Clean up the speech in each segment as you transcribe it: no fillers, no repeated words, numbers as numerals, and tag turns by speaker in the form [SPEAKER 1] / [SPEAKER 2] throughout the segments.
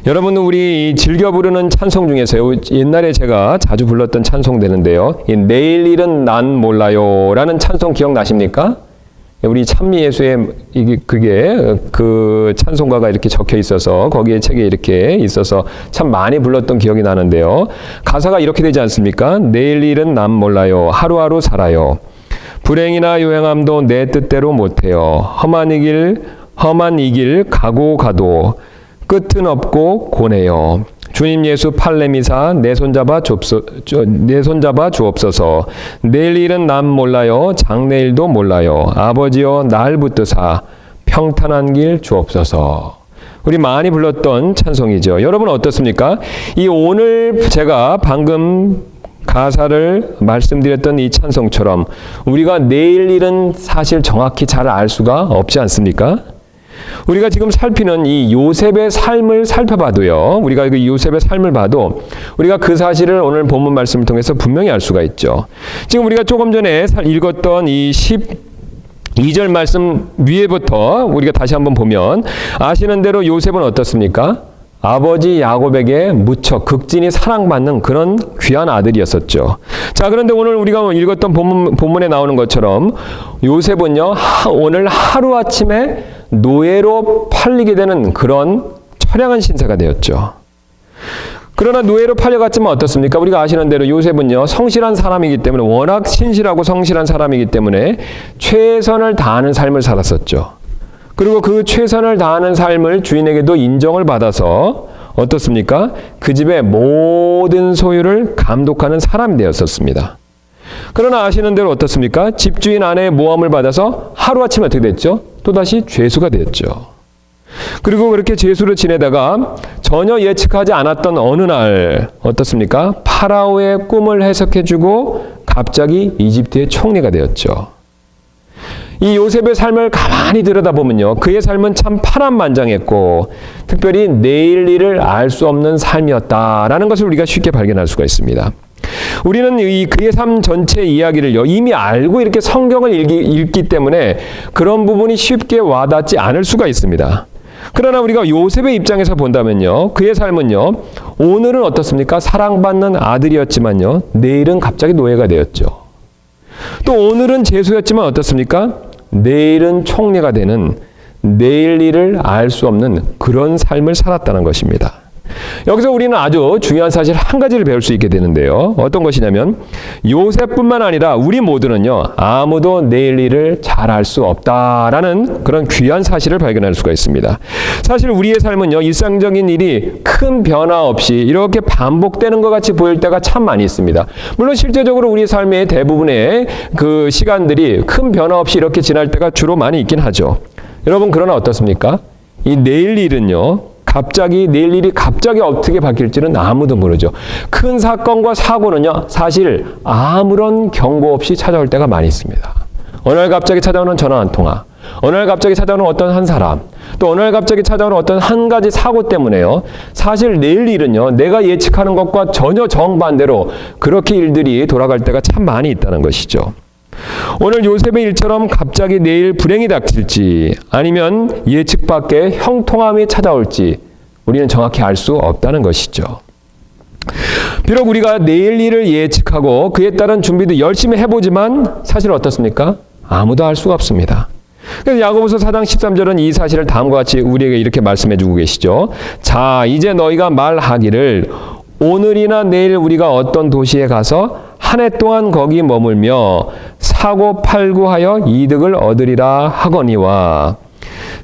[SPEAKER 1] 여러분, 우리 즐겨 부르는 찬송 중에서 옛날에 제가 자주 불렀던 찬송 되는데요. 내일 일은 난 몰라요 라는 찬송 기억나십니까? 우리 찬미예수에 그게 그 찬송가가 이렇게 적혀 있어서 거기에 책에 이렇게 있어서 참 많이 불렀던 기억이 나는데요. 가사가 이렇게 되지 않습니까? 내일 일은 난 몰라요. 하루하루 살아요. 불행이나 요행함도 내 뜻대로 못해요. 험한 이 길 가고 가도 끝은 없고 고네요. 주님 예수 팔레미사 내 손잡아 주옵소서. 내일 일은 난 몰라요. 장래일도 몰라요. 아버지여 날 붙드사 평탄한 길 주옵소서. 우리 많이 불렀던 찬송이죠. 여러분 어떻습니까? 이 오늘 제가 방금 가사를 말씀드렸던 이 찬송처럼 우리가 내일 일은 사실 정확히 잘 알 수가 없지 않습니까? 우리가 지금 살피는 이 요셉의 삶을 살펴봐도요. 우리가 그 요셉의 삶을 봐도 우리가 그 사실을 오늘 본문 말씀을 통해서 분명히 알 수가 있죠. 지금 우리가 조금 전에 읽었던 이 12절 말씀 위에부터 우리가 다시 한번 보면 아시는 대로 요셉은 어떻습니까? 아버지 야곱에게 무척 극진히 사랑받는 그런 귀한 아들이었었죠. 자, 그런데 오늘 우리가 읽었던 본문에 나오는 것처럼 요셉은요, 오늘 하루아침에 노예로 팔리게 되는 그런 처량한 신세가 되었죠. 그러나 노예로 팔려갔지만 어떻습니까? 우리가 아시는 대로 요셉은요, 성실한 사람이기 때문에, 워낙 신실하고 성실한 사람이기 때문에 최선을 다하는 삶을 살았었죠. 그리고 그 최선을 다하는 삶을 주인에게도 인정을 받아서 어떻습니까? 그 집의 모든 소유를 감독하는 사람이 되었었습니다. 그러나 아시는 대로 어떻습니까? 집주인 아내의 모함을 받아서 하루아침에 어떻게 됐죠? 또다시 죄수가 되었죠. 그리고 그렇게 죄수로 지내다가 전혀 예측하지 않았던 어느 날 어떻습니까? 파라오의 꿈을 해석해주고 갑자기 이집트의 총리가 되었죠. 이 요셉의 삶을 가만히 들여다보면요, 그의 삶은 참 파란만장했고 특별히 내일 일을 알 수 없는 삶이었다라는 것을 우리가 쉽게 발견할 수가 있습니다. 우리는 그의 삶 전체 이야기를요, 이미 알고 이렇게 성경을 읽기 때문에 그런 부분이 쉽게 와닿지 않을 수가 있습니다. 그러나 우리가 요셉의 입장에서 본다면요, 그의 삶은요, 오늘은 어떻습니까? 사랑받는 아들이었지만요, 내일은 갑자기 노예가 되었죠. 또 오늘은 죄수였지만 어떻습니까? 내일은 총리가 되는, 내일 일을 알 수 없는 그런 삶을 살았다는 것입니다. 여기서 우리는 아주 중요한 사실 한 가지를 배울 수 있게 되는데요. 어떤 것이냐면 요셉뿐만 아니라 우리 모두는요, 아무도 내일 일을 잘 알 수 없다라는 그런 귀한 사실을 발견할 수가 있습니다. 사실 우리의 삶은요, 일상적인 일이 큰 변화 없이 이렇게 반복되는 것 같이 보일 때가 참 많이 있습니다. 물론 실제적으로 우리 삶의 대부분의 그 시간들이 큰 변화 없이 이렇게 지날 때가 주로 많이 있긴 하죠. 여러분, 그러나 어떻습니까? 이 내일 일은요, 내일 일이 갑자기 어떻게 바뀔지는 아무도 모르죠. 큰 사건과 사고는요, 사실 아무런 경고 없이 찾아올 때가 많이 있습니다. 어느 날 갑자기 찾아오는 전화 한 통화, 어느 날 갑자기 찾아오는 어떤 한 사람, 또 어느 날 갑자기 찾아오는 어떤 한 가지 사고 때문에요, 사실 내일 일은요, 내가 예측하는 것과 전혀 정반대로 그렇게 일들이 돌아갈 때가 참 많이 있다는 것이죠. 오늘 요셉의 일처럼 갑자기 내일 불행이 닥칠지 아니면 예측 밖의 형통함이 찾아올지 우리는 정확히 알 수 없다는 것이죠. 비록 우리가 내일 일을 예측하고 그에 따른 준비도 열심히 해보지만 사실 어떻습니까? 아무도 알 수가 없습니다. 그래서 야고보서 4장 13절은 이 사실을 다음과 같이 우리에게 이렇게 말씀해주고 계시죠. 자, 이제 너희가 말하기를 오늘이나 내일 우리가 어떤 도시에 가서 한 해 동안 거기 머물며 사고 팔구하여 이득을 얻으리라 하거니와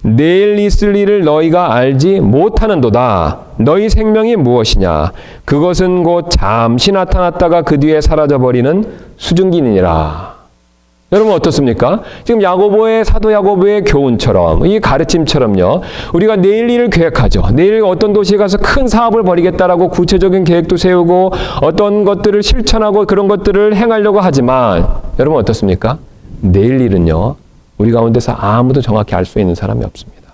[SPEAKER 1] 내일 있을 일을 너희가 알지 못하는도다. 너희 생명이 무엇이냐? 그것은 곧 잠시 나타났다가 그 뒤에 사라져버리는 수증기니라. 여러분 어떻습니까? 지금 사도 야고보의 교훈처럼, 이 가르침처럼요, 우리가 내일 일을 계획하죠. 내일 어떤 도시에 가서 큰 사업을 벌이겠다라고 구체적인 계획도 세우고 어떤 것들을 실천하고 그런 것들을 행하려고 하지만 여러분 어떻습니까? 내일 일은요, 우리 가운데서 아무도 정확히 알 수 있는 사람이 없습니다.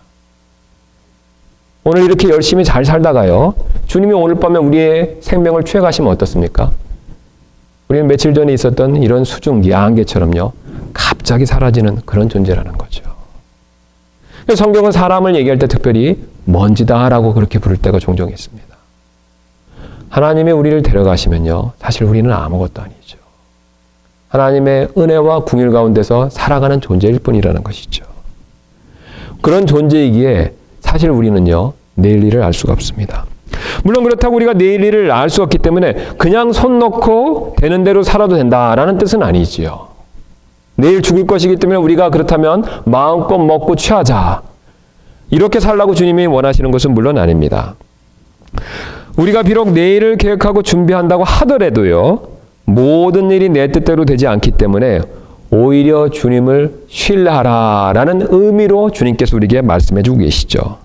[SPEAKER 1] 오늘 이렇게 열심히 잘 살다가요, 주님이 오늘 밤에 우리의 생명을 취해가시면 어떻습니까? 우리는 며칠 전에 있었던 이런 수증기, 안개처럼요, 갑자기 사라지는 그런 존재라는 거죠. 성경은 사람을 얘기할 때 특별히 먼지다라고 그렇게 부를 때가 종종 있습니다. 하나님이 우리를 데려가시면요, 사실 우리는 아무것도 아니죠. 하나님의 은혜와 궁율 가운데서 살아가는 존재일 뿐이라는 것이죠. 그런 존재이기에 사실 우리는요, 내일 일을 알 수가 없습니다. 물론 그렇다고 우리가 내일 일을 알 수 없기 때문에 그냥 손 놓고 되는 대로 살아도 된다라는 뜻은 아니지요. 내일 죽을 것이기 때문에 우리가 그렇다면 마음껏 먹고 취하자, 이렇게 살라고 주님이 원하시는 것은 물론 아닙니다. 우리가 비록 내일을 계획하고 준비한다고 하더라도요, 모든 일이 내 뜻대로 되지 않기 때문에 오히려 주님을 신뢰하라라는 의미로 주님께서 우리에게 말씀해 주고 계시죠.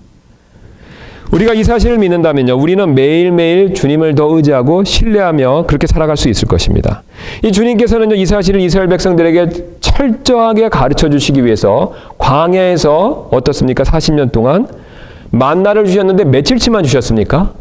[SPEAKER 1] 우리가 이 사실을 믿는다면요, 우리는 매일매일 주님을 더 의지하고 신뢰하며 그렇게 살아갈 수 있을 것입니다. 이 주님께서는요, 이 사실을 이스라엘 백성들에게 철저하게 가르쳐 주시기 위해서 광야에서 어떻습니까? 40년 동안 만나를 주셨는데 며칠치만 주셨습니까?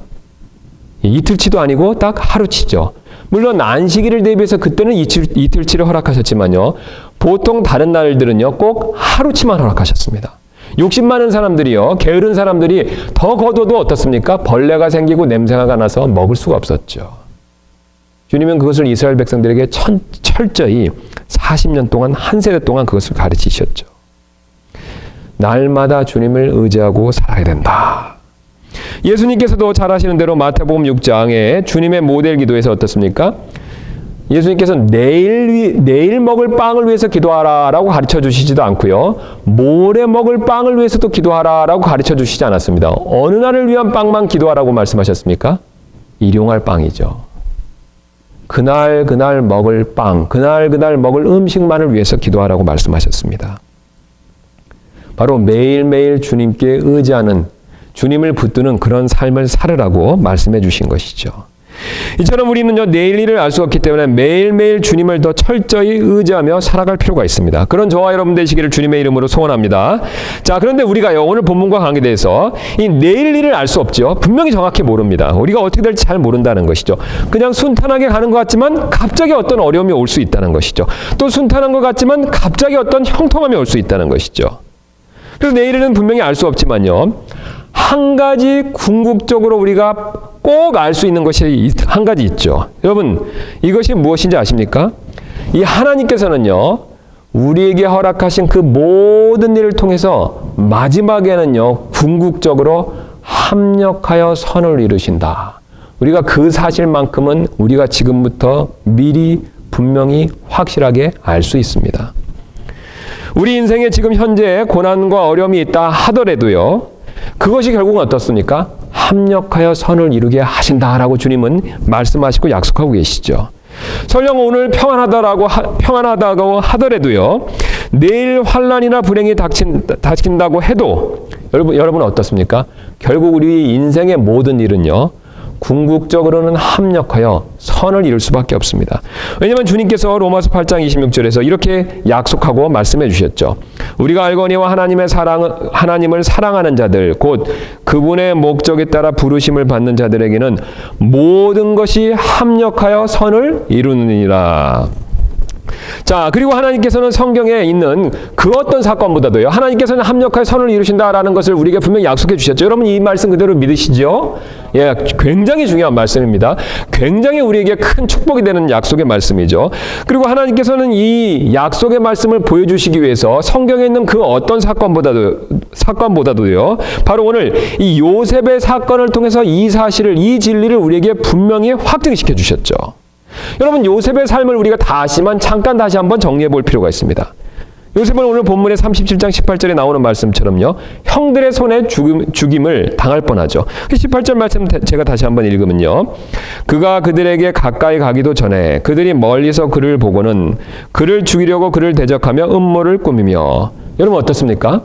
[SPEAKER 1] 이틀치도 아니고 딱 하루치죠. 물론 안식일을 대비해서 그때는 이틀치를 허락하셨지만요, 보통 다른 날들은요, 꼭 하루치만 허락하셨습니다. 욕심 많은 사람들이요, 게으른 사람들이 더 거둬도 어떻습니까? 벌레가 생기고 냄새가 나서 먹을 수가 없었죠. 주님은 그것을 이스라엘 백성들에게 철저히 40년 동안, 한 세대 동안 그것을 가르치셨죠. 날마다 주님을 의지하고 살아야 된다. 예수님께서도 잘 아시는 대로 마태복음 6장에 주님의 모델 기도에서 어떻습니까? 예수님께서 내일 먹을 빵을 위해서 기도하라라고 가르쳐 주시지도 않고요, 모레 먹을 빵을 위해서도 기도하라라고 가르쳐 주시지 않았습니다. 어느 날을 위한 빵만 기도하라고 말씀하셨습니까? 일용할 빵이죠. 그날 먹을 빵, 그날 먹을 음식만을 위해서 기도하라고 말씀하셨습니다. 바로 매일매일 주님께 의지하는, 주님을 붙드는 그런 삶을 살으라고 말씀해 주신 것이죠. 이처럼 우리는요, 내일 일을 알 수 없기 때문에 매일매일 주님을 더 철저히 의지하며 살아갈 필요가 있습니다. 그런 저와 여러분 되시기를 주님의 이름으로 소원합니다. 자, 그런데 우리가요, 오늘 본문과 관계돼서 이 내일 일을 알 수 없죠. 분명히 정확히 모릅니다. 우리가 어떻게 될지 잘 모른다는 것이죠. 그냥 순탄하게 가는 것 같지만 갑자기 어떤 어려움이 올 수 있다는 것이죠. 또 순탄한 것 같지만 갑자기 어떤 형통함이 올 수 있다는 것이죠. 그래서 내일은 분명히 알 수 없지만요, 한 가지 궁극적으로 우리가 꼭 알 수 있는 것이 한 가지 있죠. 여러분, 이것이 무엇인지 아십니까? 이 하나님께서는요, 우리에게 허락하신 그 모든 일을 통해서 마지막에는요, 궁극적으로 합력하여 선을 이루신다. 우리가 그 사실만큼은 우리가 지금부터 미리 분명히 확실하게 알 수 있습니다. 우리 인생에 지금 현재 고난과 어려움이 있다 하더라도요, 그것이 결국은 어떻습니까? 합력하여 선을 이루게 하신다라고 주님은 말씀하시고 약속하고 계시죠. 설령 오늘 평안하다고 하더라도요, 내일 환난이나 불행이 닥친다고 해도 여러분 어떻습니까? 결국 우리 인생의 모든 일은요, 궁극적으로는 합력하여 선을 이룰 수밖에 없습니다. 왜냐하면 주님께서 로마서 8장 26절에서 이렇게 약속하고 말씀해 주셨죠. 우리가 알거니와 하나님을 사랑하는 자들, 곧 그분의 목적에 따라 부르심을 받는 자들에게는 모든 것이 합력하여 선을 이루느니라. 자, 그리고 하나님께서는 성경에 있는 그 어떤 사건보다도요, 하나님께서는 합력하여 선을 이루신다라는 것을 우리에게 분명히 약속해 주셨죠. 여러분, 이 말씀 그대로 믿으시죠? 예, 굉장히 중요한 말씀입니다. 굉장히 우리에게 큰 축복이 되는 약속의 말씀이죠. 그리고 하나님께서는 이 약속의 말씀을 보여주시기 위해서 성경에 있는 그 어떤 사건보다도요, 바로 오늘 이 요셉의 사건을 통해서 이 사실을, 이 진리를 우리에게 분명히 확증시켜 주셨죠. 여러분, 요셉의 삶을 우리가 잠깐 다시 한번 정리해 볼 필요가 있습니다. 요셉은 오늘 본문의 37장 18절에 나오는 말씀처럼요, 형들의 손에 죽임을 당할 뻔하죠. 18절 말씀 제가 다시 한번 읽으면요, 그가 그들에게 가까이 가기도 전에 그들이 멀리서 그를 보고는 그를 죽이려고 그를 대적하며 음모를 꾸미며. 여러분 어떻습니까?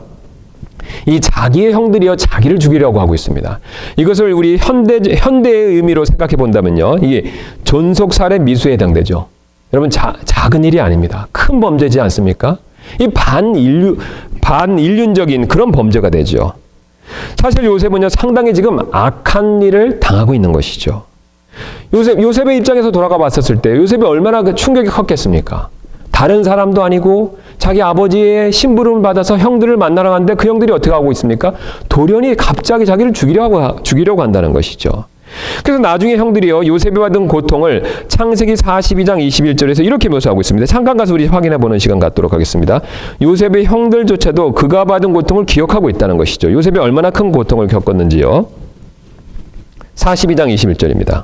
[SPEAKER 1] 이 자기의 형들이요, 자기를 죽이려고 하고 있습니다. 이것을 우리 현대의 의미로 생각해 본다면요, 이게 존속살해 미수에 해당되죠. 여러분, 작은 일이 아닙니다. 큰 범죄지 않습니까? 이 반인륜적인 그런 범죄가 되죠. 사실 요셉은요, 상당히 지금 악한 일을 당하고 있는 것이죠. 요셉의 입장에서 돌아가 봤었을 때 요셉이 얼마나 그 충격이 컸겠습니까? 다른 사람도 아니고 자기 아버지의 심부름을 받아서 형들을 만나러 갔는데 그 형들이 어떻게 하고 있습니까? 돌연히 갑자기 자기를 죽이려고 한다는 것이죠. 그래서 나중에 형들이요, 요셉이 받은 고통을 창세기 42장 21절에서 이렇게 묘사하고 있습니다. 잠깐 가서 우리 확인해 보는 시간 갖도록 하겠습니다. 요셉의 형들조차도 그가 받은 고통을 기억하고 있다는 것이죠. 요셉이 얼마나 큰 고통을 겪었는지요. 42장 21절입니다.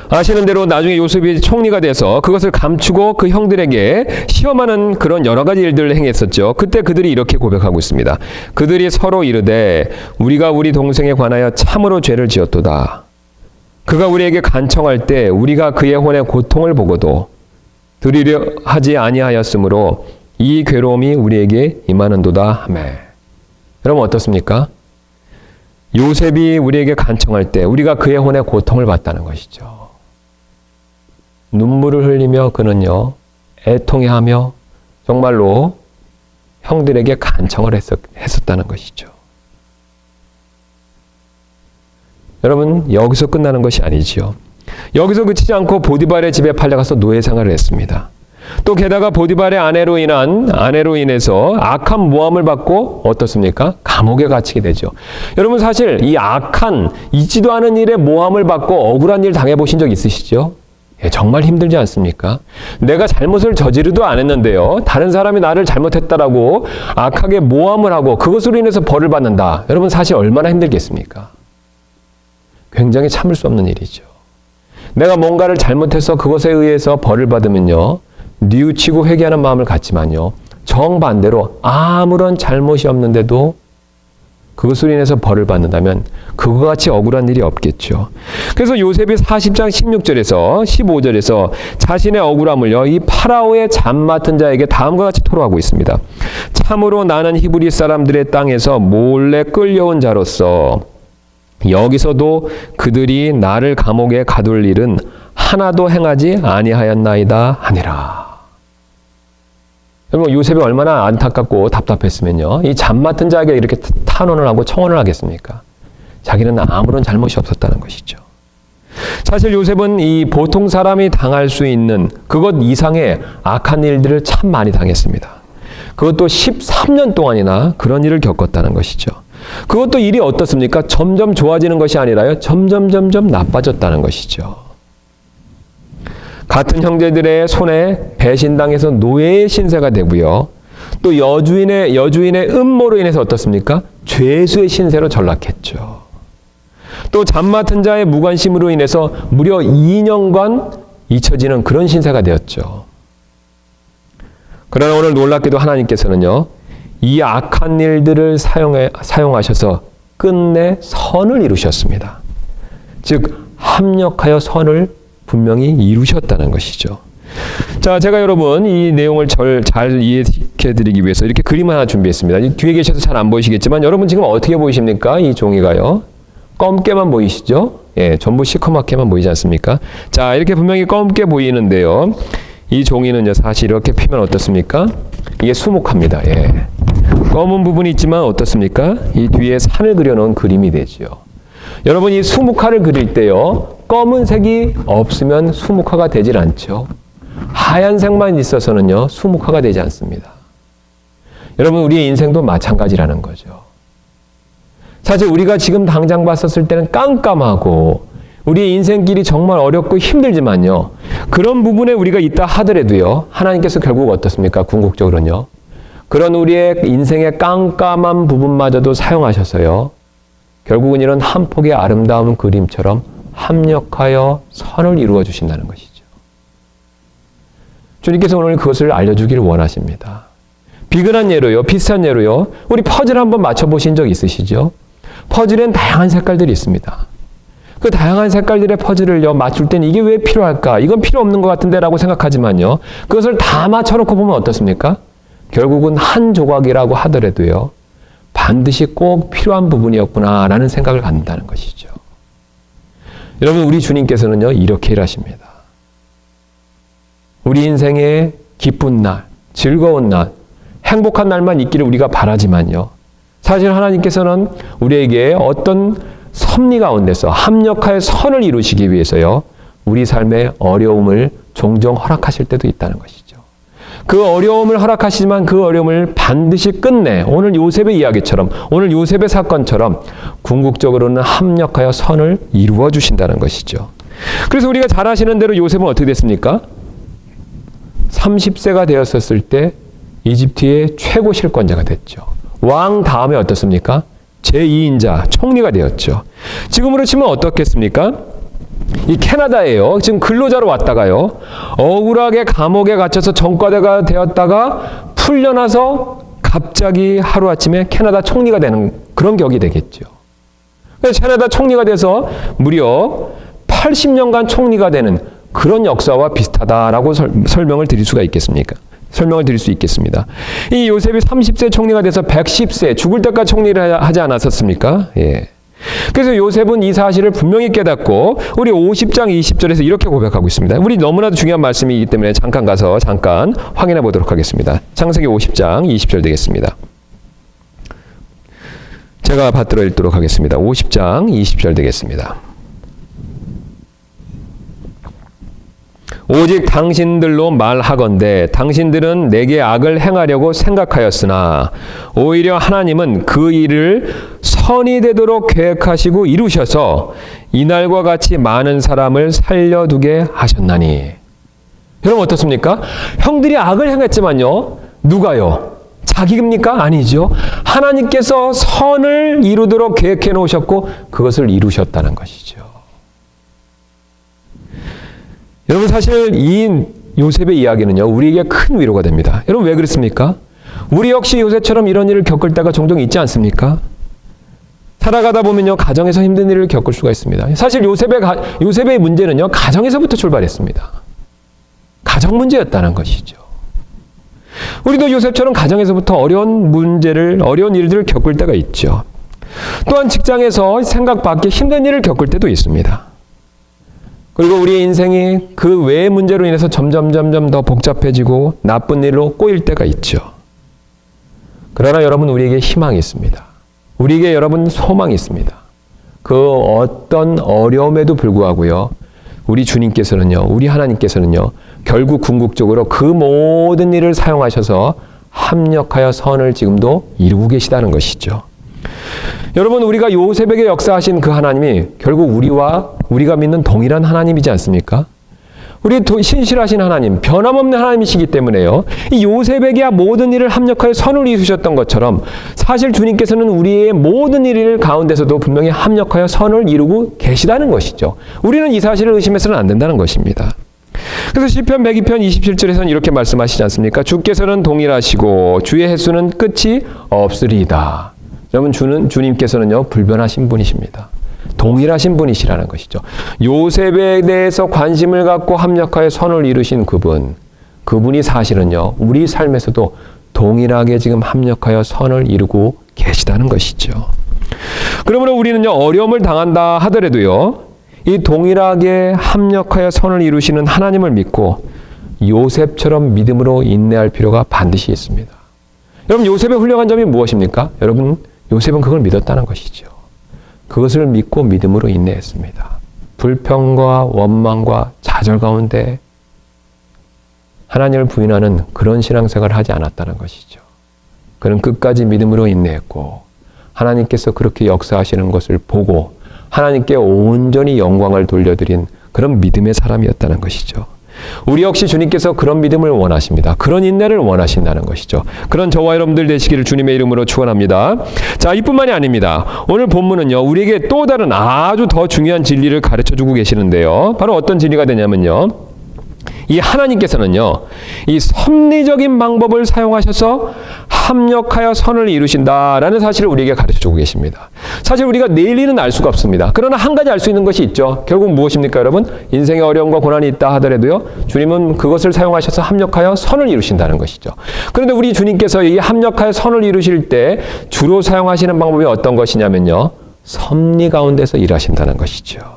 [SPEAKER 1] 아시는 대로 나중에 요셉이 총리가 돼서 그것을 감추고 그 형들에게 시험하는 그런 여러 가지 일들을 행했었죠. 그때 그들이 이렇게 고백하고 있습니다. 그들이 서로 이르되 우리가 우리 동생에 관하여 참으로 죄를 지었도다. 그가 우리에게 간청할 때 우리가 그의 혼의 고통을 보고도 들으려 하지 아니하였으므로 이 괴로움이 우리에게 임하는도다 하매. 여러분 어떻습니까? 요셉이 우리에게 간청할 때 우리가 그의 혼의 고통을 봤다는 것이죠. 눈물을 흘리며 그는요, 애통해하며 정말로 형들에게 간청을 했었다는 것이죠. 여러분, 여기서 끝나는 것이 아니지요. 여기서 그치지 않고 보디발의 집에 팔려가서 노예 생활을 했습니다. 또 게다가 보디발의 아내로 인해서 악한 모함을 받고 어떻습니까? 감옥에 갇히게 되죠. 여러분 사실 이 악한 있지도 않은 일에 모함을 받고 억울한 일 당해보신 적 있으시죠? 예, 정말 힘들지 않습니까? 내가 잘못을 저지르도 안 했는데요. 다른 사람이 나를 잘못했다라고 악하게 모함을 하고 그것으로 인해서 벌을 받는다. 여러분 사실 얼마나 힘들겠습니까? 굉장히 참을 수 없는 일이죠. 내가 뭔가를 잘못해서 그것에 의해서 벌을 받으면요. 뉘우치고 회개하는 마음을 갖지만요. 정반대로 아무런 잘못이 없는데도 그것으로 인해서 벌을 받는다면 그와 같이 억울한 일이 없겠죠. 그래서 요셉이 40장 16절에서 15절에서 자신의 억울함을요, 이 파라오의 잠 맡은 자에게 다음과 같이 토로하고 있습니다. 참으로 나는 히브리 사람들의 땅에서 몰래 끌려온 자로서 여기서도 그들이 나를 감옥에 가둘 일은 하나도 행하지 아니하였나이다 하니라. 여러분 요셉이 얼마나 안타깝고 답답했으면요. 이 잠 맡은 자에게 이렇게 탄원을 하고 청원을 하겠습니까? 자기는 아무런 잘못이 없었다는 것이죠. 사실 요셉은 이 보통 사람이 당할 수 있는 그것 이상의 악한 일들을 참 많이 당했습니다. 그것도 13년 동안이나 그런 일을 겪었다는 것이죠. 그것도 일이 어떻습니까? 점점 좋아지는 것이 아니라요. 점점 나빠졌다는 것이죠. 같은 형제들의 손에 배신당해서 노예의 신세가 되고요. 또 여주인의 음모로 인해서 어떻습니까? 죄수의 신세로 전락했죠. 또 잠 맡은 자의 무관심으로 인해서 무려 2년간 잊혀지는 그런 신세가 되었죠. 그러나 오늘 놀랍게도 하나님께서는요. 이 악한 일들을 사용하셔서 끝내 선을 이루셨습니다. 즉 합력하여 선을 분명히 이루셨다는 것이죠. 자, 제가 여러분 이 내용을 잘 이해시켜 드리기 위해서 이렇게 그림 하나 준비했습니다. 뒤에 계셔서 잘 안 보이시겠지만 여러분 지금 어떻게 보이십니까? 이 종이가요. 검게만 보이시죠? 예, 전부 시커멓게만 보이지 않습니까? 자, 이렇게 분명히 검게 보이는데요. 이 종이는요, 사실 이렇게 피면 어떻습니까? 이게 수묵화입니다. 예. 검은 부분이 있지만 어떻습니까? 이 뒤에 산을 그려놓은 그림이 되지요. 여러분 이 수묵화를 그릴 때요. 검은색이 없으면 수묵화가 되질 않죠. 하얀색만 있어서는요. 수묵화가 되지 않습니다. 여러분 우리의 인생도 마찬가지라는 거죠. 사실 우리가 지금 당장 봤었을 때는 깜깜하고 우리의 인생길이 정말 어렵고 힘들지만요. 그런 부분에 우리가 있다 하더라도요. 하나님께서 결국 어떻습니까? 궁극적으로는요. 그런 우리의 인생의 깜깜한 부분마저도 사용하셔서요. 결국은 이런 한 폭의 아름다운 그림처럼 합력하여 선을 이루어 주신다는 것이죠. 주님께서 오늘 그것을 알려주기를 원하십니다. 비근한 예로요, 비슷한 예로요. 우리 퍼즐 한번 맞춰보신 적 있으시죠? 퍼즐엔 다양한 색깔들이 있습니다. 그 다양한 색깔들의 퍼즐을요, 맞출 때는 이게 왜 필요할까? 이건 필요 없는 것 같은데 라고 생각하지만요. 그것을 다 맞춰놓고 보면 어떻습니까? 결국은 한 조각이라고 하더라도요. 반드시 꼭 필요한 부분이었구나 라는 생각을 갖는다는 것이죠. 여러분 우리 주님께서는요. 이렇게 일하십니다. 우리 인생의 기쁜 날, 즐거운 날, 행복한 날만 있기를 우리가 바라지만요. 사실 하나님께서는 우리에게 어떤 섭리 가운데서 합력하여 선을 이루시기 위해서요. 우리 삶의 어려움을 종종 허락하실 때도 있다는 것이죠. 그 어려움을 허락하시지만 그 어려움을 반드시 끝내 오늘 요셉의 이야기처럼 오늘 요셉의 사건처럼 궁극적으로는 합력하여 선을 이루어 주신다는 것이죠. 그래서 우리가 잘 아시는 대로 요셉은 어떻게 됐습니까? 30세가 되었었을 때 이집트의 최고 실권자가 됐죠. 왕 다음에 어떻습니까? 제2인자 총리가 되었죠. 지금으로 치면 어떻겠습니까? 이 캐나다예요. 지금 근로자로 왔다가요. 억울하게 감옥에 갇혀서 전과자가 되었다가 풀려나서 갑자기 하루아침에 캐나다 총리가 되는 그런 격이 되겠죠. 그래서 캐나다 총리가 돼서 무려 80년간 총리가 되는 그런 역사와 비슷하다라고 설명을 드릴 수가 있겠습니까? 설명을 드릴 수 있겠습니다. 이 요셉이 30세 총리가 돼서 110세 죽을 때까지 총리를 하지 않았었습니까? 예. 그래서 요셉은 이 사실을 분명히 깨닫고 우리 50장 20절에서 이렇게 고백하고 있습니다. 우리 너무나도 중요한 말씀이기 때문에 잠깐 확인해 보도록 하겠습니다. 창세기 50장 20절 되겠습니다. 제가 받들어 읽도록 하겠습니다. 50장 20절 되겠습니다. 오직 당신들로 말하건대 당신들은 내게 악을 행하려고 생각하였으나 오히려 하나님은 그 일을 선이 되도록 계획하시고 이루셔서 이날과 같이 많은 사람을 살려두게 하셨나니. 여러분 어떻습니까? 형들이 악을 행했지만요. 누가요? 자기입니까? 아니죠. 하나님께서 선을 이루도록 계획해 놓으셨고 그것을 이루셨다는 것이죠. 여러분 사실 이 요셉의 이야기는요. 우리에게 큰 위로가 됩니다. 여러분 왜 그렇습니까? 우리 역시 요셉처럼 이런 일을 겪을 때가 종종 있지 않습니까? 살아가다 보면요. 가정에서 힘든 일을 겪을 수가 있습니다. 사실 요셉의 문제는요. 가정에서부터 출발했습니다. 가정 문제였다는 것이죠. 우리도 요셉처럼 가정에서부터 어려운 일들을 겪을 때가 있죠. 또한 직장에서 생각 밖의 힘든 일을 겪을 때도 있습니다. 그리고 우리의 인생이 그 외의 문제로 인해서 점점 더 복잡해지고 나쁜 일로 꼬일 때가 있죠. 그러나 여러분 우리에게 희망이 있습니다. 우리에게 여러분 소망이 있습니다. 그 어떤 어려움에도 불구하고요. 우리 주님께서는요. 우리 하나님께서는요. 결국 궁극적으로 그 모든 일을 사용하셔서 합력하여 선을 지금도 이루고 계시다는 것이죠. 여러분 우리가 요셉에게 역사하신 그 하나님이 결국 우리가 믿는 동일한 하나님이지 않습니까? 우리 신실하신 하나님, 변함없는 하나님이시기 때문에요. 이 요셉에게 모든 일을 합력하여 선을 이루셨던 것처럼 사실 주님께서는 우리의 모든 일 가운데서도 분명히 합력하여 선을 이루고 계시다는 것이죠. 우리는 이 사실을 의심해서는 안 된다는 것입니다. 그래서 시편 102편 27절에서는 이렇게 말씀하시지 않습니까? 주께서는 동일하시고 주의 횟수는 끝이 없으리이다. 여러분 주님께서는요 불변하신 분이십니다. 동일하신 분이시라는 것이죠. 요셉에 대해서 관심을 갖고 합력하여 선을 이루신 그분이 사실은요 우리 삶에서도 동일하게 지금 합력하여 선을 이루고 계시다는 것이죠. 그러므로 우리는요 어려움을 당한다 하더라도요 이 동일하게 합력하여 선을 이루시는 하나님을 믿고 요셉처럼 믿음으로 인내할 필요가 반드시 있습니다. 여러분 요셉의 훌륭한 점이 무엇입니까? 여러분 요셉은 그걸 믿었다는 것이죠. 그것을 믿고 믿음으로 인내했습니다. 불평과 원망과 좌절 가운데 하나님을 부인하는 그런 신앙생활을 하지 않았다는 것이죠. 그는 끝까지 믿음으로 인내했고 하나님께서 그렇게 역사하시는 것을 보고 하나님께 온전히 영광을 돌려드린 그런 믿음의 사람이었다는 것이죠. 우리 역시 주님께서 그런 믿음을 원하십니다. 그런 인내를 원하신다는 것이죠. 그런 저와 여러분들 되시기를 주님의 이름으로 축원합니다. 자, 이뿐만이 아닙니다. 오늘 본문은요. 우리에게 또 다른 아주 더 중요한 진리를 가르쳐주고 계시는데요. 바로 어떤 진리가 되냐면요. 이 하나님께서는요. 이 섭리적인 방법을 사용하셔서 합력하여 선을 이루신다라는 사실을 우리에게 가르쳐주고 계십니다. 사실 우리가 내일 일은 알 수가 없습니다. 그러나 한 가지 알 수 있는 것이 있죠. 결국 무엇입니까 여러분? 인생의 어려움과 고난이 있다 하더라도요. 주님은 그것을 사용하셔서 합력하여 선을 이루신다는 것이죠. 그런데 우리 주님께서 이 합력하여 선을 이루실 때 주로 사용하시는 방법이 어떤 것이냐면요. 섭리 가운데서 일하신다는 것이죠.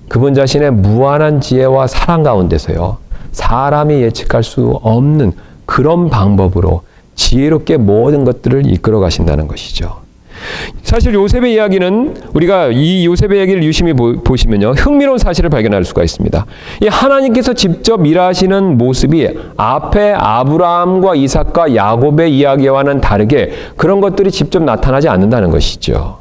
[SPEAKER 1] 그분 자신의 무한한 지혜와 사랑 가운데서요. 사람이 예측할 수 없는 그런 방법으로 지혜롭게 모든 것들을 이끌어 가신다는 것이죠. 사실 요셉의 이야기는 우리가 이 요셉의 이야기를 유심히 보시면요, 흥미로운 사실을 발견할 수가 있습니다. 이 하나님께서 직접 일하시는 모습이 앞에 아브라함과 이삭과 야곱의 이야기와는 다르게 그런 것들이 직접 나타나지 않는다는 것이죠.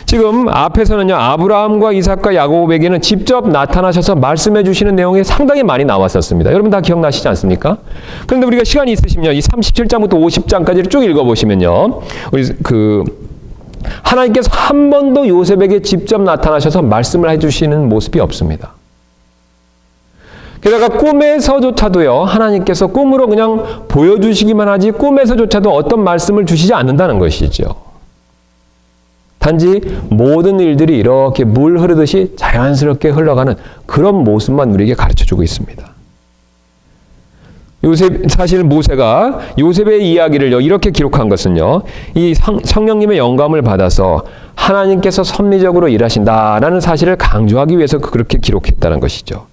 [SPEAKER 1] 지금 앞에서는요, 아브라함과 이삭과 야곱에게는 직접 나타나셔서 말씀해 주시는 내용이 상당히 많이 나왔었습니다. 여러분 다 기억나시지 않습니까? 그런데 우리가 시간이 있으시면요, 이 37장부터 50장까지를 쭉 읽어보시면요, 우리 하나님께서 한 번도 요셉에게 직접 나타나셔서 말씀을 해주시는 모습이 없습니다. 게다가 꿈에서조차도요, 하나님께서 꿈으로 그냥 보여주시기만 하지 꿈에서조차도 어떤 말씀을 주시지 않는다는 것이죠. 단지 모든 일들이 이렇게 물 흐르듯이 자연스럽게 흘러가는 그런 모습만 우리에게 가르쳐주고 있습니다. 사실 모세가 요셉의 이야기를 이렇게 기록한 것은요, 이 성령님의 영감을 받아서 하나님께서 섭리적으로 일하신다라는 사실을 강조하기 위해서 그렇게 기록했다는 것이죠.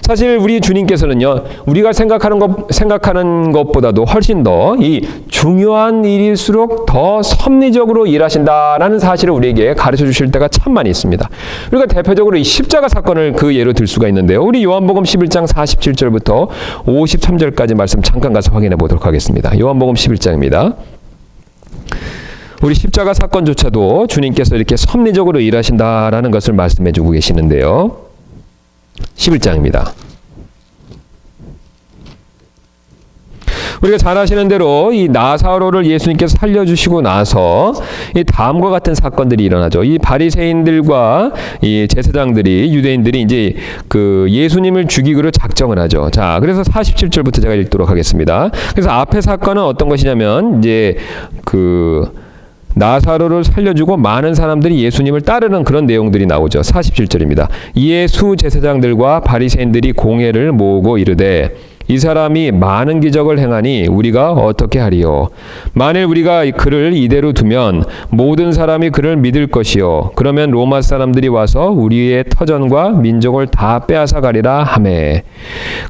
[SPEAKER 1] 사실 우리 주님께서는요, 우리가 생각하는 것보다도 훨씬 더 이 중요한 일일수록 더 섭리적으로 일하신다라는 사실을 우리에게 가르쳐 주실 때가 참 많이 있습니다. 우리가 대표적으로 이 십자가 사건을 그 예로 들 수가 있는데요. 우리 요한복음 11장 47절부터 53절까지 말씀 잠깐 가서 확인해 보도록 하겠습니다. 요한복음 11장입니다. 우리 십자가 사건조차도 주님께서 이렇게 섭리적으로 일하신다라는 것을 말씀해 주고 계시는데요. 11장입니다. 우리가 잘 아시는 대로 이 나사로를 예수님께서 살려주시고 나서 이 다음과 같은 사건들이 일어나죠. 이 바리새인들과 이 제사장들이, 유대인들이 이제 그 예수님을 죽이기로 작정을 하죠. 자, 그래서 47절부터 제가 읽도록 하겠습니다. 그래서 앞에 사건은 어떤 것이냐면, 이제 나사로를 살려주고 많은 사람들이 예수님을 따르는 그런 내용들이 나오죠. 47절입니다. 이에 수제사장들과 바리새인들이 공회를 모으고 이르되 이 사람이 많은 기적을 행하니 우리가 어떻게 하리요? 만일 우리가 그를 이대로 두면 모든 사람이 그를 믿을 것이요. 그러면 로마 사람들이 와서 우리의 터전과 민족을 다 빼앗아 가리라 하매.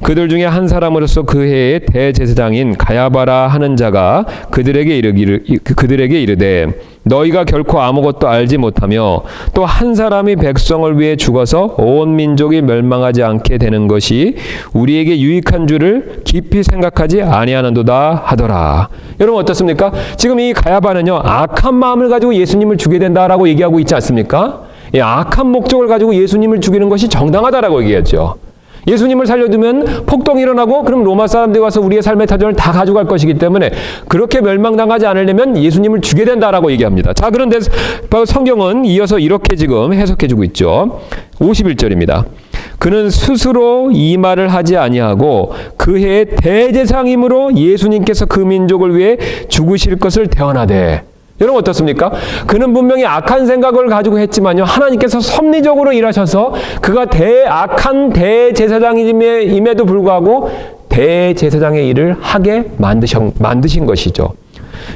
[SPEAKER 1] 그들 중에 한 사람으로서 그 해의 대제사장인 가야바라 하는 자가 그들에게 이르되 너희가 결코 아무것도 알지 못하며 또 한 사람이 백성을 위해 죽어서 온 민족이 멸망하지 않게 되는 것이 우리에게 유익한 줄을 깊이 생각하지 아니하는도다 하더라. 여러분 어떻습니까? 지금 이 가야바는요, 악한 마음을 가지고 예수님을 죽여야 된다라고 얘기하고 있지 않습니까? 이 악한 목적을 가지고 예수님을 죽이는 것이 정당하다라고 얘기했죠. 예수님을 살려두면 폭동이 일어나고 그럼 로마 사람들이 와서 우리의 삶의 터전을 다 가져갈 것이기 때문에 그렇게 멸망당하지 않으려면 예수님을 죽여야 된다라고 얘기합니다. 자, 그런데 바로 성경은 이어서 이렇게 지금 해석해주고 있죠. 51절입니다. 그는 스스로 이 말을 하지 아니하고 그 해의 대제사장이므로 예수님께서 그 민족을 위해 죽으실 것을 대언하되. 여러분 어떻습니까? 그는 분명히 악한 생각을 가지고 했지만요, 하나님께서 섭리적으로 일하셔서 그가 악한 대제사장임에도 불구하고 대제사장의 일을 하게 만드신 것이죠.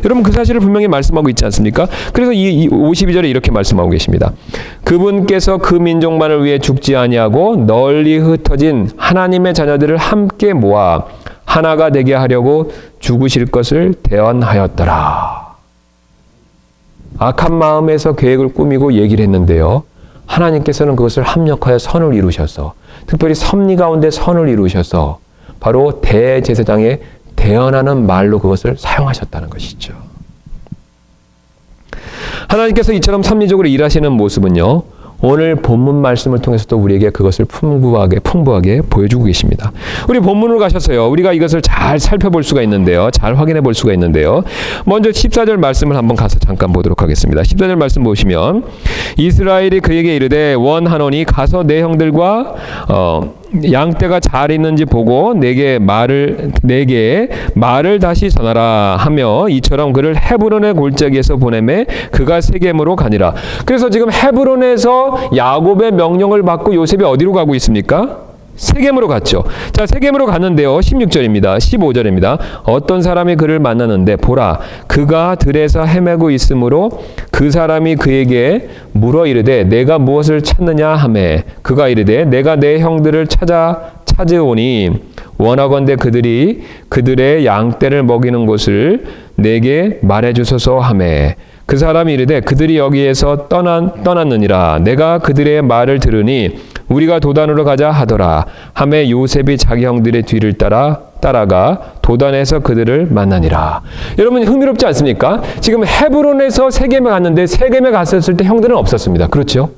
[SPEAKER 1] 여러분 그 사실을 분명히 말씀하고 있지 않습니까? 그래서 이 52절에 이렇게 말씀하고 계십니다. 그분께서 그 민족만을 위해 죽지 아니하고 널리 흩어진 하나님의 자녀들을 함께 모아 하나가 되게 하려고 죽으실 것을 대언하였더라. 악한 마음에서 계획을 꾸미고 얘기를 했는데요, 하나님께서는 그것을 합력하여 선을 이루셔서, 특별히 섭리 가운데 선을 이루셔서 바로 대제사장에 대언하는 말로 그것을 사용하셨다는 것이죠. 하나님께서 이처럼 섭리적으로 일하시는 모습은요, 오늘 본문 말씀을 통해서도 우리에게 그것을 풍부하게 보여주고 계십니다. 우리 본문으로 가셔서요, 우리가 이것을 잘 살펴볼 수가 있는데요, 잘 확인해 볼 수가 있는데요, 먼저 14절 말씀을 한번 가서 잠깐 보도록 하겠습니다. 14절 말씀 보시면 이스라엘이 그에게 이르되 원하노니 가서 내 형들과 양떼가 잘 있는지 보고 내게 말을 다시 전하라 하며 이처럼 그를 헤브론의 골짜기에서 보내매 그가 세겜으로 가니라. 그래서 지금 헤브론에서 야곱의 명령을 받고 요셉이 어디로 가고 있습니까? 세겜으로 갔죠. 자, 세겜으로 갔는데요, 16절입니다. 15절입니다. 어떤 사람이 그를 만났는데 보라, 그가 들에서 헤매고 있으므로 그 사람이 그에게 물어 이르되 내가 무엇을 찾느냐 하매 그가 이르되 내가 내 형들을 찾으오니 원하건대 그들이 그들의 양떼를 먹이는 곳을 내게 말해 주소서 하매 그 사람이 이르되 그들이 여기에서 떠났느니라. 내가 그들의 말을 들으니 우리가 도단으로 가자 하더라. 하매 요셉이 자기 형들의 뒤를 따라가 도단에서 그들을 만나니라. 여러분 흥미롭지 않습니까? 지금 헤브론에서 세겜에 갔는데 세겜에 갔었을 때 형들은 없었습니다. 그렇죠?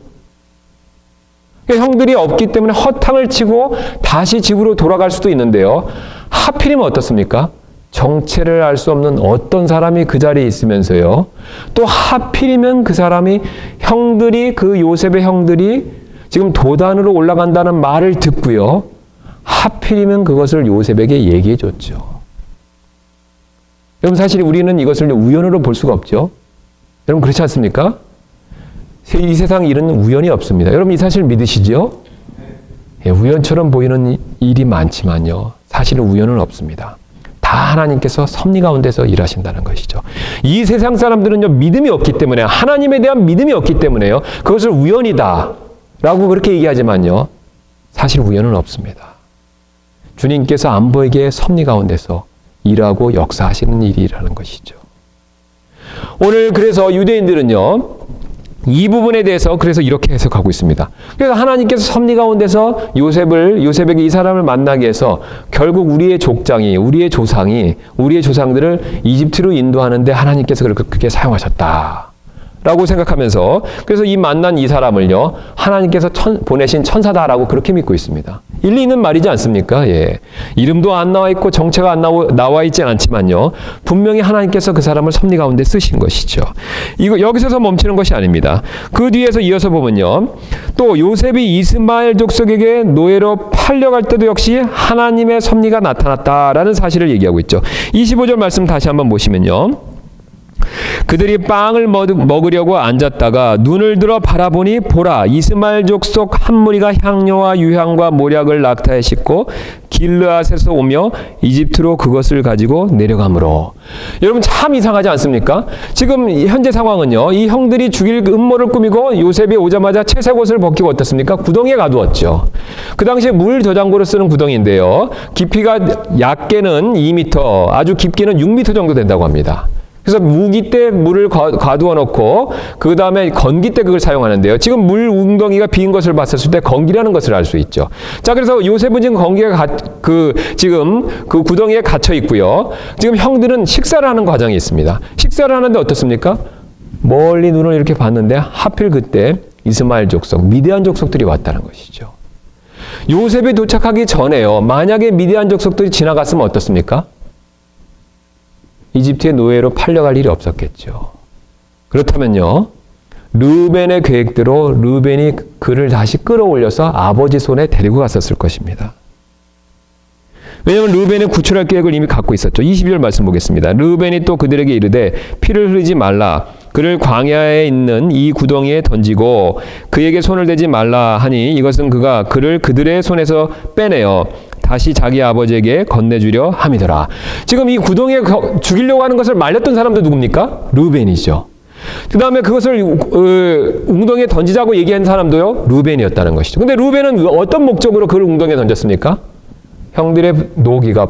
[SPEAKER 1] 형들이 없기 때문에 허탕을 치고 다시 집으로 돌아갈 수도 있는데요. 하필이면 어떻습니까? 정체를 알 수 없는 어떤 사람이 그 자리에 있으면서요. 또 하필이면 그 사람이 그 요셉의 형들이 지금 도단으로 올라간다는 말을 듣고요. 하필이면 그것을 요셉에게 얘기해 줬죠. 여러분 사실 우리는 이것을 우연으로 볼 수가 없죠. 여러분 그렇지 않습니까? 이 세상 일은 우연이 없습니다. 여러분 이 사실 믿으시죠? 예, 우연처럼 보이는 일이 많지만요. 사실은 우연은 없습니다. 다 하나님께서 섭리 가운데서 일하신다는 것이죠. 이 세상 사람들은요, 믿음이 없기 때문에, 하나님에 대한 믿음이 없기 때문에요, 그것을 우연이다 라고 그렇게 얘기하지만요, 사실 우연은 없습니다. 주님께서 안 보이게 섭리 가운데서 일하고 역사하시는 일이라는 것이죠. 오늘 그래서 유대인들은요, 이 부분에 대해서 그래서 이렇게 해석하고 있습니다. 그래서 하나님께서 섭리 가운데서 요셉에게 이 사람을 만나게 해서 결국 우리의 조상들을 이집트로 인도하는데 하나님께서 그렇게 사용하셨다. 라고 생각하면서 그래서 이 만난 이 사람을요, 하나님께서 보내신 천사다라고 그렇게 믿고 있습니다. 일리 있는 말이지 않습니까? 예. 이름도 안 나와 있고 정체가 안 나와 있지 않지만요, 분명히 하나님께서 그 사람을 섭리 가운데 쓰신 것이죠. 여기서 멈추는 것이 아닙니다. 그 뒤에서 이어서 보면요, 또 요셉이 이스마엘 족속에게 노예로 팔려갈 때도 역시 하나님의 섭리가 나타났다라는 사실을 얘기하고 있죠. 25절 말씀 다시 한번 보시면요, 그들이 빵을 먹으려고 앉았다가 눈을 들어 바라보니 보라, 이스마엘 족속 한 무리가 향료와 유향과 모략을 낙타에 싣고 길르앗에서 오며 이집트로 그것을 가지고 내려가므로. 여러분 참 이상하지 않습니까? 지금 현재 상황은요, 이 형들이 죽일 음모를 꾸미고 요셉이 오자마자 채색 옷을 벗기고 어떻습니까? 구덩이에 가두었죠. 그 당시에 물 저장고로 쓰는 구덩이인데요, 깊이가 얕게는 2m, 아주 깊게는 6m 정도 된다고 합니다. 그래서 무기 때 물을 가두어 놓고 그 다음에 건기 때 그걸 사용하는데요. 지금 물 웅덩이가 빈 것을 봤을 때 건기라는 것을 알 수 있죠. 자, 그래서 요셉은 지금 지금 그 구덩이에 갇혀 있고요. 지금 형들은 식사를 하는 과정이 있습니다. 식사를 하는데 어떻습니까? 멀리 눈을 이렇게 봤는데 하필 그때 이스마엘 족속, 미디안 족속들이 왔다는 것이죠. 요셉이 도착하기 전에요, 만약에 미디안 족속들이 지나갔으면 어떻습니까? 이집트의 노예로 팔려갈 일이 없었겠죠. 그렇다면요, 르우벤의 계획대로 르우벤이 그를 다시 끌어올려서 아버지 손에 데리고 갔었을 것입니다. 왜냐하면 르우벤은 구출할 계획을 이미 갖고 있었죠. 22절 말씀 보겠습니다. 르우벤이 또 그들에게 이르되 피를 흐르지 말라. 그를 광야에 있는 이 구덩이에 던지고 그에게 손을 대지 말라 하니 이것은 그가 그를 그들의 손에서 빼내어 다시 자기 아버지에게 건네주려 함이더라. 지금 이 구덩이에 죽이려고 하는 것을 말렸던 사람도 누굽니까? 르우벤이죠. 그 다음에 그것을 웅덩이에 던지자고 얘기한 사람도요, 르우벤이었다는 것이죠. 근데 르우벤은 어떤 목적으로 그를 웅덩이에 던졌습니까? 형들의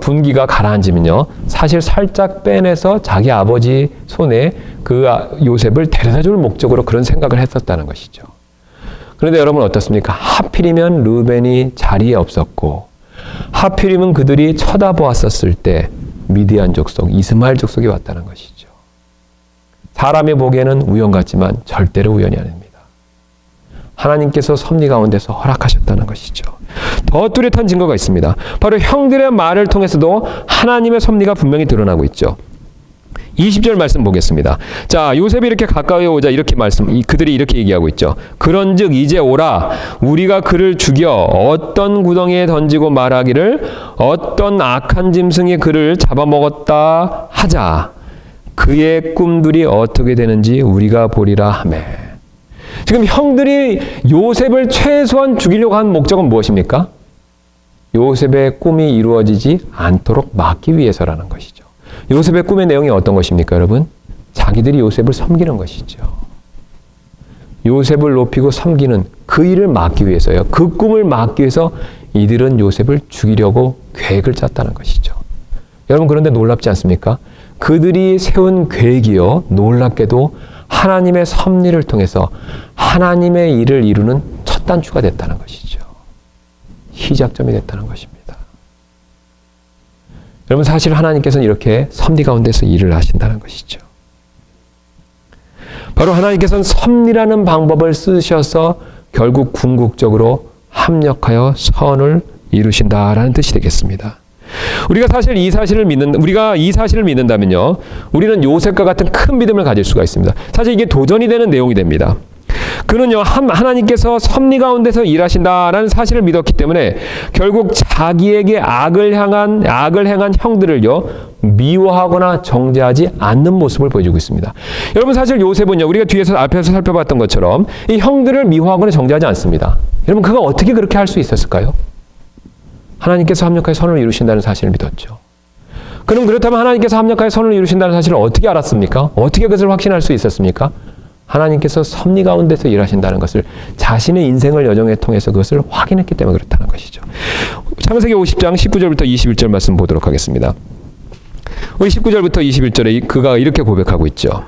[SPEAKER 1] 분기가 가라앉으면요, 사실 살짝 빼내서 자기 아버지 손에 그 요셉을 데려다 줄 목적으로 그런 생각을 했었다는 것이죠. 그런데 여러분 어떻습니까? 하필이면 르우벤이 자리에 없었고, 하필이면 그들이 쳐다보았었을 때 미디안 족속, 이스마엘 족속이 왔다는 것이죠. 사람이 보기에는 우연 같지만 절대로 우연이 아닙니다. 하나님께서 섭리 가운데서 허락하셨다는 것이죠. 더 뚜렷한 증거가 있습니다. 바로 형들의 말을 통해서도 하나님의 섭리가 분명히 드러나고 있죠. 20절 말씀 보겠습니다. 자, 요셉이 이렇게 가까이 오자 그들이 이렇게 얘기하고 있죠. 그런즉 이제 오라, 우리가 그를 죽여 어떤 구덩이에 던지고 말하기를 어떤 악한 짐승이 그를 잡아먹었다 하자. 그의 꿈들이 어떻게 되는지 우리가 보리라 하매. 지금 형들이 요셉을 최소한 죽이려고 한 목적은 무엇입니까? 요셉의 꿈이 이루어지지 않도록 막기 위해서라는 것이죠. 요셉의 꿈의 내용이 어떤 것입니까, 여러분? 자기들이 요셉을 섬기는 것이죠. 요셉을 높이고 섬기는 그 일을 막기 위해서요. 그 꿈을 막기 위해서 이들은 요셉을 죽이려고 계획을 짰다는 것이죠. 여러분, 그런데 놀랍지 않습니까? 그들이 세운 계획이요, 놀랍게도 하나님의 섭리를 통해서 하나님의 일을 이루는 첫 단추가 됐다는 것이죠. 시작점이 됐다는 것입니다. 여러분, 사실 하나님께서는 이렇게 섭리 가운데서 일을 하신다는 것이죠. 바로 하나님께서는 섭리라는 방법을 쓰셔서 결국 궁극적으로 합력하여 선을 이루신다라는 뜻이 되겠습니다. 우리가 이 사실을 믿는다면요, 우리는 요셉과 같은 큰 믿음을 가질 수가 있습니다. 사실 이게 도전이 되는 내용이 됩니다. 그는요, 하나님께서 섭리 가운데서 일하신다라는 사실을 믿었기 때문에 결국 자기에게 악을 행한 형들을요, 미워하거나 정죄하지 않는 모습을 보여주고 있습니다. 여러분, 사실 요셉은요, 우리가 앞에서 살펴봤던 것처럼 이 형들을 미워하거나 정죄하지 않습니다. 여러분, 그가 어떻게 그렇게 할 수 있었을까요? 하나님께서 합력하여 선을 이루신다는 사실을 믿었죠. 그럼 그렇다면 하나님께서 합력하여 선을 이루신다는 사실을 어떻게 알았습니까? 어떻게 그것을 확신할 수 있었습니까? 하나님께서 섭리 가운데서 일하신다는 것을 자신의 인생을 여정에 통해서 그것을 확인했기 때문에 그렇다는 것이죠. 창세기 50장 19절부터 21절 말씀 보도록 하겠습니다. 우리 19절부터 21절에 그가 이렇게 고백하고 있죠.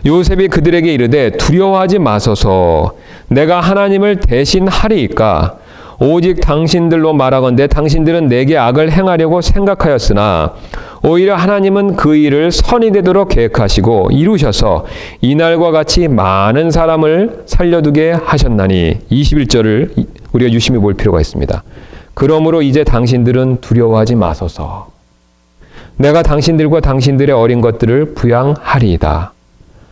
[SPEAKER 1] 요셉이 그들에게 이르되 두려워하지 마소서, 내가 하나님을 대신하리이까. 오직 당신들로 말하건대 당신들은 내게 악을 행하려고 생각하였으나 오히려 하나님은 그 일을 선이 되도록 계획하시고 이루셔서 이날과 같이 많은 사람을 살려두게 하셨나니. 21절을 우리가 유심히 볼 필요가 있습니다. 그러므로 이제 당신들은 두려워하지 마소서. 내가 당신들과 당신들의 어린 것들을 부양하리이다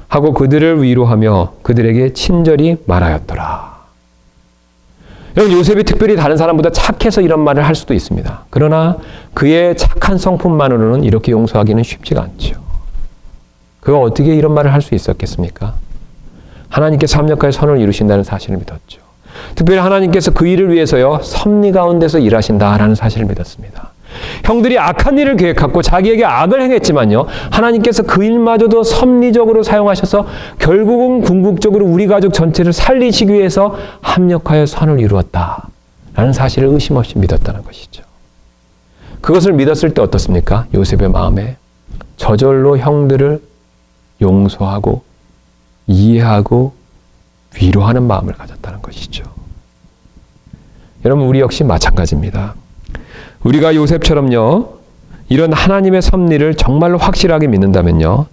[SPEAKER 1] 하고 그들을 위로하며 그들에게 친절히 말하였더라. 여러분, 요셉이 특별히 다른 사람보다 착해서 이런 말을 할 수도 있습니다. 그러나 그의 착한 성품만으로는 이렇게 용서하기는 쉽지가 않죠. 그가 어떻게 이런 말을 할 수 있었겠습니까? 하나님께서 합력하여 선을 이루신다는 사실을 믿었죠. 특별히 하나님께서 그 일을 위해서요, 섭리 가운데서 일하신다라는 사실을 믿었습니다. 형들이 악한 일을 계획하고 자기에게 악을 행했지만요, 하나님께서 그 일마저도 섭리적으로 사용하셔서 결국은 궁극적으로 우리 가족 전체를 살리시기 위해서 합력하여 선을 이루었다라는 사실을 의심 없이 믿었다는 것이죠. 그것을 믿었을 때 어떻습니까? 요셉의 마음에 저절로 형들을 용서하고 이해하고 위로하는 마음을 가졌다는 것이죠. 여러분, 우리 역시 마찬가지입니다. 우리가 요셉처럼요, 이런 하나님의 섭리를 정말로 확실하게 믿는다면요,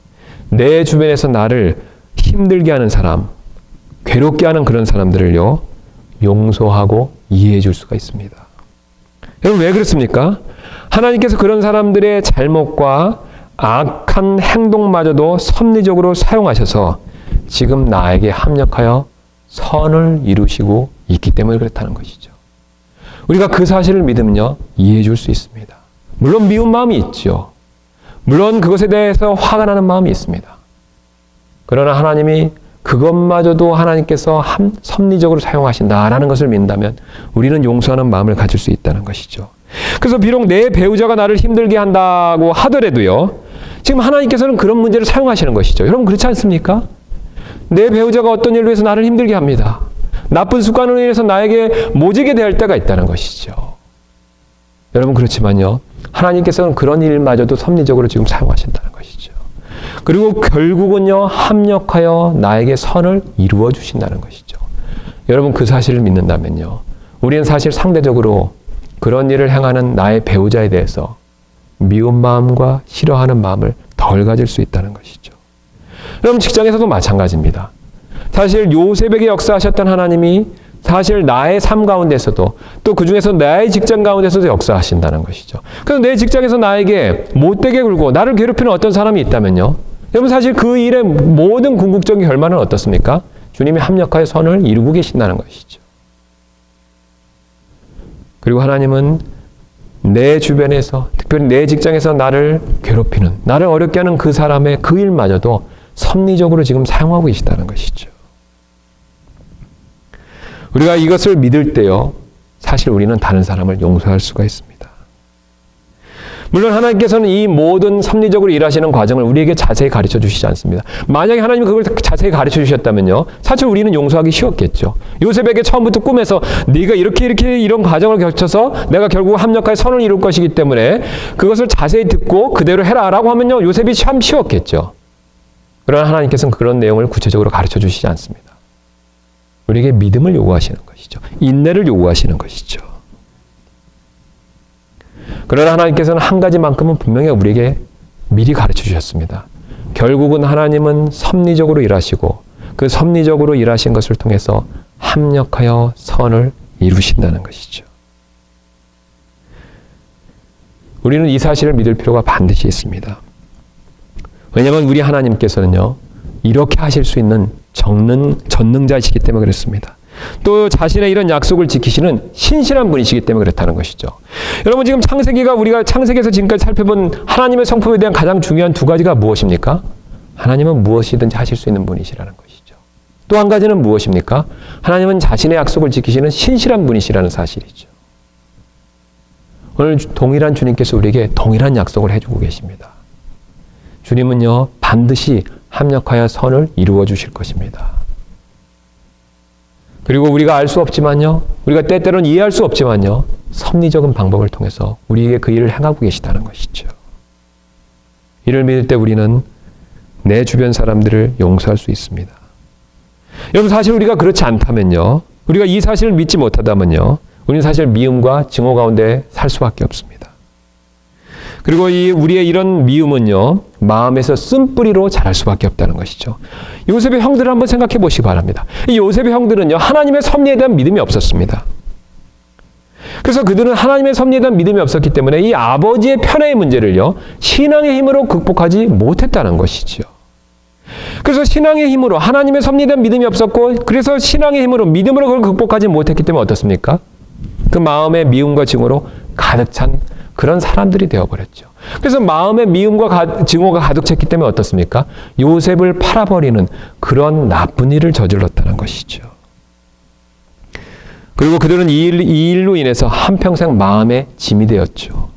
[SPEAKER 1] 내 주변에서 나를 힘들게 하는 사람, 괴롭게 하는 그런 사람들을요, 용서하고 이해해 줄 수가 있습니다. 여러분, 왜 그렇습니까? 하나님께서 그런 사람들의 잘못과 악한 행동마저도 섭리적으로 사용하셔서 지금 나에게 합력하여 선을 이루시고 있기 때문에 그렇다는 것이죠. 우리가 그 사실을 믿으면요, 이해해 줄 수 있습니다. 물론 미운 마음이 있죠. 물론 그것에 대해서 화가 나는 마음이 있습니다. 그러나 하나님이 그것마저도 하나님께서 섭리적으로 사용하신다라는 것을 믿는다면 우리는 용서하는 마음을 가질 수 있다는 것이죠. 그래서 비록 내 배우자가 나를 힘들게 한다고 하더라도요, 지금 하나님께서는 그런 문제를 사용하시는 것이죠. 여러분, 그렇지 않습니까? 내 배우자가 어떤 일로 해서 나를 힘들게 합니다. 나쁜 습관으로 인해서 나에게 모지게 대할 때가 있다는 것이죠. 여러분, 그렇지만요, 하나님께서는 그런 일마저도 섭리적으로 지금 사용하신다는 것이죠. 그리고 결국은요, 합력하여 나에게 선을 이루어 주신다는 것이죠. 여러분, 그 사실을 믿는다면요, 우리는 사실 상대적으로 그런 일을 행하는 나의 배우자에 대해서 미운 마음과 싫어하는 마음을 덜 가질 수 있다는 것이죠. 여러분, 직장에서도 마찬가지입니다. 사실 요셉에게 역사하셨던 하나님이 사실 나의 삶 가운데서도 또 그중에서 나의 직장 가운데서도 역사하신다는 것이죠. 그래서 내 직장에서 나에게 못되게 굴고 나를 괴롭히는 어떤 사람이 있다면요, 여러분, 사실 그 일의 모든 궁극적인 결말은 어떻습니까? 주님이 합력하여 선을 이루고 계신다는 것이죠. 그리고 하나님은 내 주변에서, 특별히 내 직장에서 나를 괴롭히는, 나를 어렵게 하는 그 사람의 그 일마저도 섭리적으로 지금 사용하고 계시다는 것이죠. 우리가 이것을 믿을 때요, 사실 우리는 다른 사람을 용서할 수가 있습니다. 물론 하나님께서는 이 모든 섭리적으로 일하시는 과정을 우리에게 자세히 가르쳐 주시지 않습니다. 만약에 하나님이 그걸 자세히 가르쳐 주셨다면요, 사실 우리는 용서하기 쉬웠겠죠. 요셉에게 처음부터 꿈에서 네가 이렇게 이런 과정을 거쳐서 내가 결국 합력하여 선을 이룰 것이기 때문에 그것을 자세히 듣고 그대로 해라 라고 하면요, 요셉이 참 쉬웠겠죠. 그러나 하나님께서는 그런 내용을 구체적으로 가르쳐 주시지 않습니다. 우리에게 믿음을 요구하시는 것이죠. 인내를 요구하시는 것이죠. 그러나 하나님께서는 한 가지만큼은 분명히 우리에게 미리 가르쳐 주셨습니다. 결국은 하나님은 섭리적으로 일하시고 그 섭리적으로 일하신 것을 통해서 합력하여 선을 이루신다는 것이죠. 우리는 이 사실을 믿을 필요가 반드시 있습니다. 왜냐하면 우리 하나님께서는요, 이렇게 하실 수 있는 전능자이시기 때문에 그렇습니다. 또 자신의 이런 약속을 지키시는 신실한 분이시기 때문에 그렇다는 것이죠. 여러분, 지금 우리가 창세기에서 지금까지 살펴본 하나님의 성품에 대한 가장 중요한 두 가지가 무엇입니까? 하나님은 무엇이든지 하실 수 있는 분이시라는 것이죠. 또 한 가지는 무엇입니까? 하나님은 자신의 약속을 지키시는 신실한 분이시라는 사실이죠. 오늘 동일한 주님께서 우리에게 동일한 약속을 해주고 계십니다. 주님은요, 반드시 합력하여 선을 이루어 주실 것입니다. 그리고 우리가 알 수 없지만요, 우리가 때때로는 이해할 수 없지만요, 섭리적인 방법을 통해서 우리에게 그 일을 행하고 계시다는 것이죠. 이를 믿을 때 우리는 내 주변 사람들을 용서할 수 있습니다. 여러분, 사실 우리가 그렇지 않다면요, 우리가 이 사실을 믿지 못하다면요, 우리는 사실 미움과 증오 가운데 살 수밖에 없습니다. 그리고 우리의 이런 미움은요, 마음에서 쓴뿌리로 자랄 수밖에 없다는 것이죠. 요셉의 형들을 한번 생각해 보시기 바랍니다. 이 요셉의 형들은요, 하나님의 섭리에 대한 믿음이 없었습니다. 그래서 그들은 하나님의 섭리에 대한 믿음이 없었기 때문에 이 아버지의 편애의 문제를요, 신앙의 힘으로 극복하지 못했다는 것이죠. 그래서 신앙의 힘으로 하나님의 섭리에 대한 믿음이 없었고, 그래서 신앙의 힘으로 믿음으로 그걸 극복하지 못했기 때문에 어떻습니까? 그 마음의 미움과 증오로 가득 찬 그런 사람들이 되어버렸죠. 그래서 마음의 미움과 증오가 가득 찼기 때문에 어떻습니까? 요셉을 팔아버리는 그런 나쁜 일을 저질렀다는 것이죠. 그리고 그들은 이 일로 인해서 한평생 마음의 짐이 되었죠.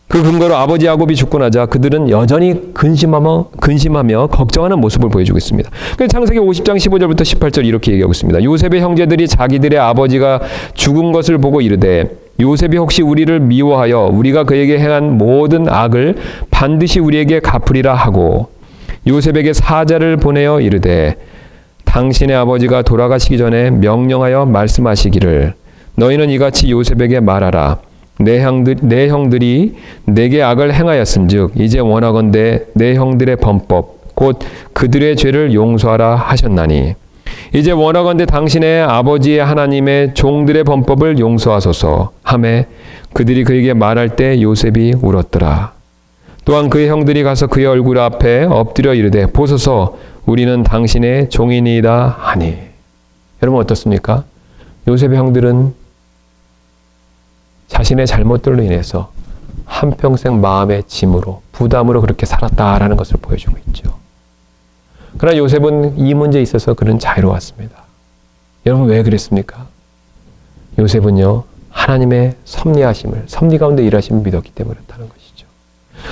[SPEAKER 1] 그 근거로 아버지 야곱이 죽고 나자 그들은 여전히 근심하며 걱정하는 모습을 보여주고 있습니다. 창세기 50장 15절부터 18절 이렇게 얘기하고 있습니다. 요셉의 형제들이 자기들의 아버지가 죽은 것을 보고 이르되 요셉이 혹시 우리를 미워하여 우리가 그에게 행한 모든 악을 반드시 우리에게 갚으리라 하고 요셉에게 사자를 보내어 이르되 당신의 아버지가 돌아가시기 전에 명령하여 말씀하시기를 너희는 이같이 요셉에게 말하라. 내 형들이 내게 악을 행하였은즉 이제 원하건대 내 형들의 범법 곧 그들의 죄를 용서하라 하셨나니 이제 원하건대 당신의 아버지의 하나님의 종들의 범법을 용서하소서 하매 그들이 그에게 말할 때 요셉이 울었더라. 또한 그의 형들이 가서 그의 얼굴 앞에 엎드려 이르되 보소서 우리는 당신의 종이니이다 하니. 여러분 어떻습니까? 요셉의 형들은 자신의 잘못들로 인해서 한평생 마음의 짐으로 부담으로 그렇게 살았다라는 것을 보여주고 있죠. 그러나 요셉은 이 문제에 있어서 그는 자유로웠습니다. 여러분 왜 그랬습니까? 요셉은요, 하나님의 섭리 가운데 일하심을 믿었기 때문에 그렇다는 것이죠.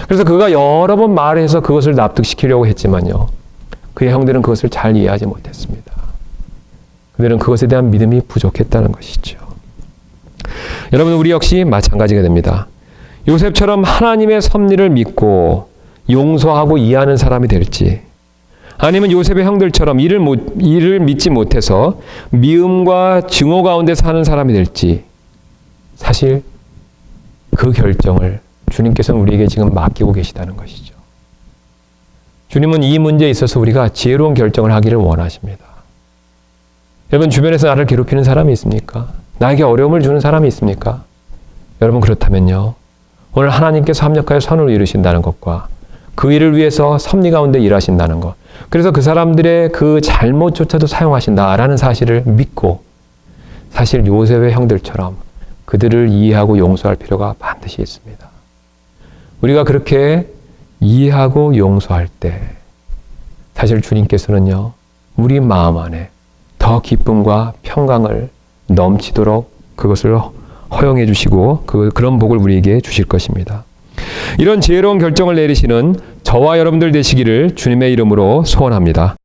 [SPEAKER 1] 그래서 그가 여러 번 말해서 그것을 납득시키려고 했지만요, 그의 형들은 그것을 잘 이해하지 못했습니다. 그들은 그것에 대한 믿음이 부족했다는 것이죠. 여러분, 우리 역시 마찬가지가 됩니다. 요셉처럼 하나님의 섭리를 믿고 용서하고 이해하는 사람이 될지, 아니면 요셉의 형들처럼 이를 믿지 못해서 미움과 증오 가운데 사는 사람이 될지, 사실 그 결정을 주님께서는 우리에게 지금 맡기고 계시다는 것이죠. 주님은 이 문제에 있어서 우리가 지혜로운 결정을 하기를 원하십니다. 여러분 주변에서 나를 괴롭히는 사람이 있습니까? 나에게 어려움을 주는 사람이 있습니까? 여러분 그렇다면요, 오늘 하나님께서 합력하여 선을 이루신다는 것과 그 일을 위해서 섭리 가운데 일하신다는 것, 그래서 그 사람들의 그 잘못조차도 사용하신다라는 사실을 믿고 사실 요셉의 형들처럼 그들을 이해하고 용서할 필요가 반드시 있습니다. 우리가 그렇게 이해하고 용서할 때 사실 주님께서는요, 우리 마음 안에 더 기쁨과 평강을 넘치도록 그것을 허용해 주시고 그런 복을 우리에게 주실 것입니다. 이런 지혜로운 결정을 내리시는 저와 여러분들 되시기를 주님의 이름으로 소원합니다.